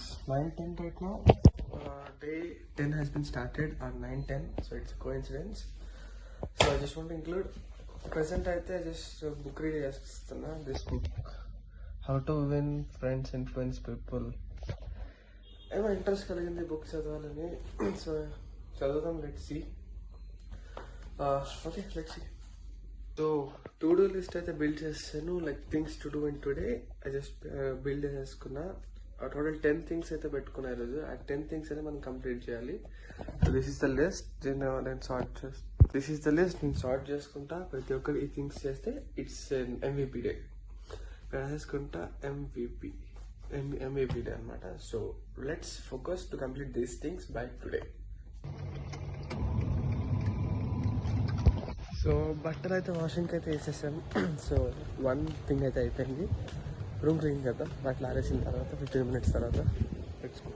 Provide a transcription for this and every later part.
It's 9:10 right now. Day 10 has been started on 9:10, so it's a coincidence. So I just want to include present అయితే just book read చేస్తున్నా. This book, How to Win Friends, Influence People. ఏమో interest కలిగింది book చదవాలని. So చదువుదాం. Let's see. Okay, let's see. So to do list అయితే build చేస్తాను. Like things to do in today I just build చేసుకున్నా. Total 10 things అయితే పెట్టుకున్నా ఈరోజు. ఆ 10 థింగ్స్ అయితే మనం కంప్లీట్ చేయాలి. So this is the list. నేను సార్ట్ చేసుకుంటా. ప్రతి ఒక్కరు ఈ థింగ్స్ చేస్తే ఇట్స్ MVP డే. చేసుకుంటా MVP డే అనమాట. So let's focus to complete these things by today. So బట్టలు అయితే వాషింగ్కి అయితే వేసేసాను. సో 1 థింగ్ అయితే అయిపోయింది. రూమ్ క్లీన్ చేద్దాం. బట్టలు ఆరేసిన తర్వాత 15 minutes తర్వాత లెట్స్ గో.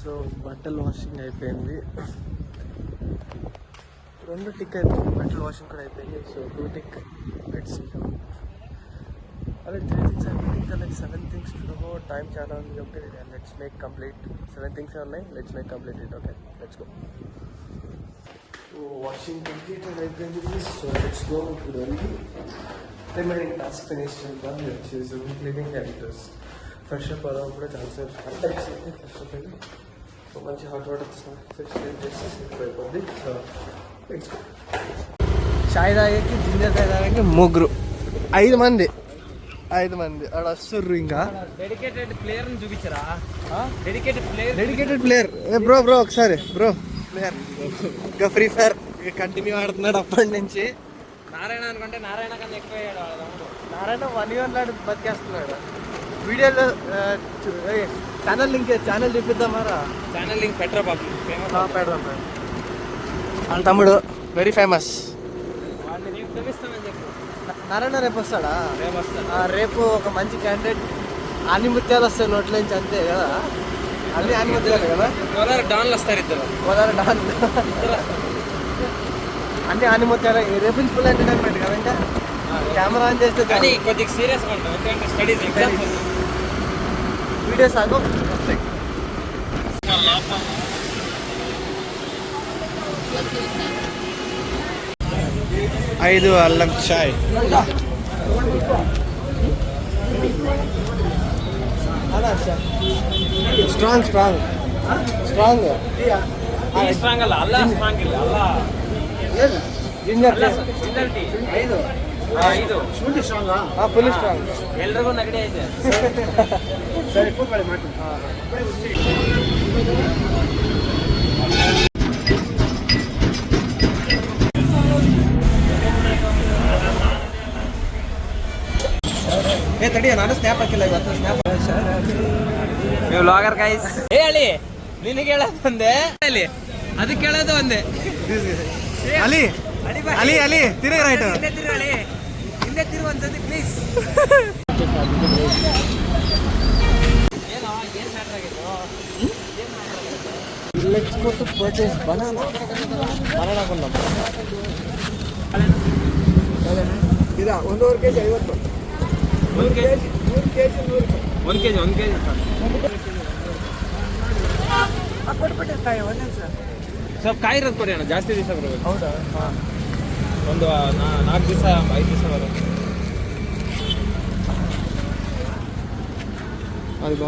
సో బట్టలు వాషింగ్ అయిపోయింది. 2 టిక్ అయిపోయింది. బట్టలు వాషింగ్ కూడా అయిపోయింది. So 2 tick. Let's see. అలా 3 థింగ్స్ అయిపోయింది. ఇంకా like 7 things to do. Time చాలా ఉంది కాబట్టి లెట్స్ మేక్ కంప్లీట్. 7 థింగ్స్ ఉన్నాయి. Let's make complete it. Okay, let's go. Washing complete అయిపోయింది. So let's go to the remaining task finish చేద్దాం. Which is room cleaning and fresh up అవ్వడం కూడా చాలాసేపు fresh up అయింది. సో మంచి hot water clean చేసి అయిపోద్ది. So let's go. చాయ్ తాగేకి, జింజర్ చాయ్ తాగేకి 5 మంది అక్కడ వస్తుర్రు. ఇంకా డెడికేటెడ్ ప్లేయర్ చూపించరా? డెడికేటెడ్ ప్లేయర్ బ్రో ఒకసారి ప్లేయర్ ఇంకా ఫ్రీ ఫైర్ కంటిన్యూ ఆడుతున్నాడు అప్పటి నుంచి. నారాయణ అనుకుంటే నారాయణ కన్నా ఎక్కువ నారాయణ 1 year నాడు బతికేస్తున్నాడు. వీడియోలో ఛానల్ చూపిద్దామారా? ఛానల్ లింక్ పెట్టరా బాబు? పెడదాం. వాళ్ళ తమ్ముడు వెరీ ఫేమస్. వాళ్ళని చూపిస్తామని చెప్పు. నారాయణ రేపు వస్తాడా? రేపు ఒక మంచి క్యాండిడేట్. అన్ని ముత్యాలు వస్తాయి నోట్ల నుంచి, అంతే కదా? అన్ని ముత్యాలు కదా? కోలార్ డాన్లు వస్తారు ఇద్దరు. కోలార్ డాన్ అన్ని ముత్యాలు. రేపు ఫుల్ ఎంటర్టైన్మెంట్ కదా. ఇంకా కెమెరా ఆన్ చేస్తే కానీ కొద్దిగా సీరియస్గా ఉంటాం. ఎందుకంటే స్టడీస్ ఎగ్జామ్స్ వీడియోస్ ఆగు. 5 అల్లం చాయ్. స్ట్రాంగ్ స్ట్రాంగ్ ಅಲ್ಲ ಅಲ್ಲ ಸ್ಟ್ರಾಂಗ್ ಇಲ್ಲ ಅಲ್ಲ ಜಿಂಜರ್ ಟಿ 5 ಶುಂಠಿ ಸ್ಟ್ರಾಂಗ್. Full strong. ಎಲ್ರಿಗೂ ನೆಗಡಿ ಐತೆ. ಸರಿ ಕೂತ್ಕೊಳ್ಳಿ ಮಾಡ್ತೀನಿ. ತಡಿಯ, ನಾನು ಸ್ನ್ಯಾಪ್ ಹಾಕಿಲ್ಲ ಇವತ್ತು. ಸ್ನ್ಯಾಪ್ ನೀವು ವ್ಲಾಗರ್ ಗೈಸ್. ಹೇಳಿ, ನಿನಗೆ ಹೇಳೋದು ಒಂದೇ, ಹೇಳಿ ಅದಕ್ಕೆ ಹೇಳೋದು ಒಂದೇ. ಅಲಿ ತಿರುಗಿ ರೈಟ್. ಹಿಂದೆ ತಿರುಗಿ ಒಂದ್ಸತಿ please. Let's go to purchase banana ಕೊಂಡಮ್ಮ. ಇದಾ 1 kg 50. 1 kg 1 kg ಕೊಟ್ಬಿಟ್ಟಿರ್ತಾವೆ ಒಂದೊಂದು ಸರ್. ಸ್ವಲ್ಪ ಕಾಯಿ ಇರೋದು ಕೊಡಿ ಅಣ್ಣ. ಜಾಸ್ತಿ ದಿವಸ ಬರಬೇಕು. ಹೌದಾ? ಒಂದು 4 ದಿವಸ 5 ದಿವಸ ಬರುತ್ತೆ.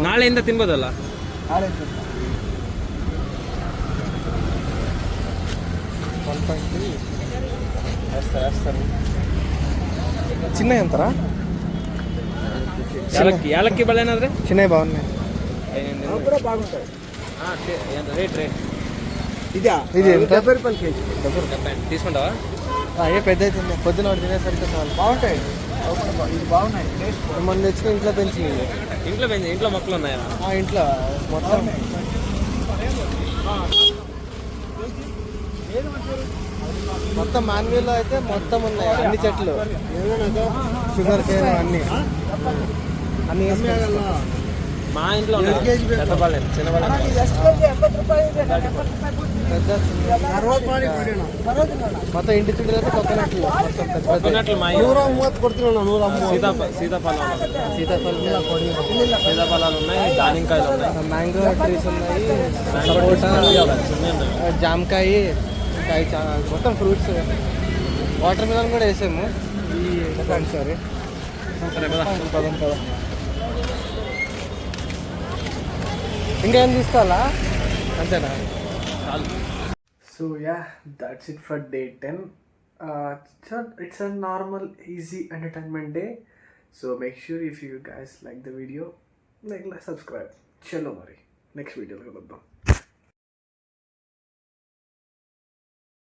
ನಾಳೆಯಿಂದ ತಿನ್ಬೋದಲ್ಲ? ನಾಳೆ 1.3 చిన్న ఎంతరా? యాలక్కి బలేనాದ್ರೆ చిన్నవి బాగున్నాయి. కూడా బాగుంటాయి. రేట్ ఇది ఎంత? 70 రూపాయలు కేజీ. తీసుకుంటావా? ఏ పెద్ద అయితే పొద్దున తినేసరికి బాగుంటాయి. ఇది బాగున్నాయి. మనం తెచ్చుకుని ఇంట్లో పెంచింది. ఇంట్లో మొక్కలు ఉన్నాయా? ఇంట్లో మొత్తం మాన్యువల్లో అయితే మొత్తం ఉన్నాయి. అన్ని చెట్లు, షుగర్ కేన్ అన్ని మా ఇంట్లో పెద్దపాలెం చిన్నపాలెం మొత్తం ఇంటి చుట్టూ కొత్తనట్లు మా సీతాఫలాలు ఉన్నాయి, దానిమ్మకాయలు ఉన్నాయి, మ్యాంగో ట్రీస్ ఉన్నాయి, జామకాయ మొత్తం ఫ్రూట్స్. వాటర్ మిలన్ కూడా వేసాము ఈసారి. పదం ఇంకేం తీసుకోవాలా అంతేనా? So yeah, that's it for day 10. It's a normal easy entertainment day. So make sure if you guys like the video, like, subscribe. Chalo mari next video lo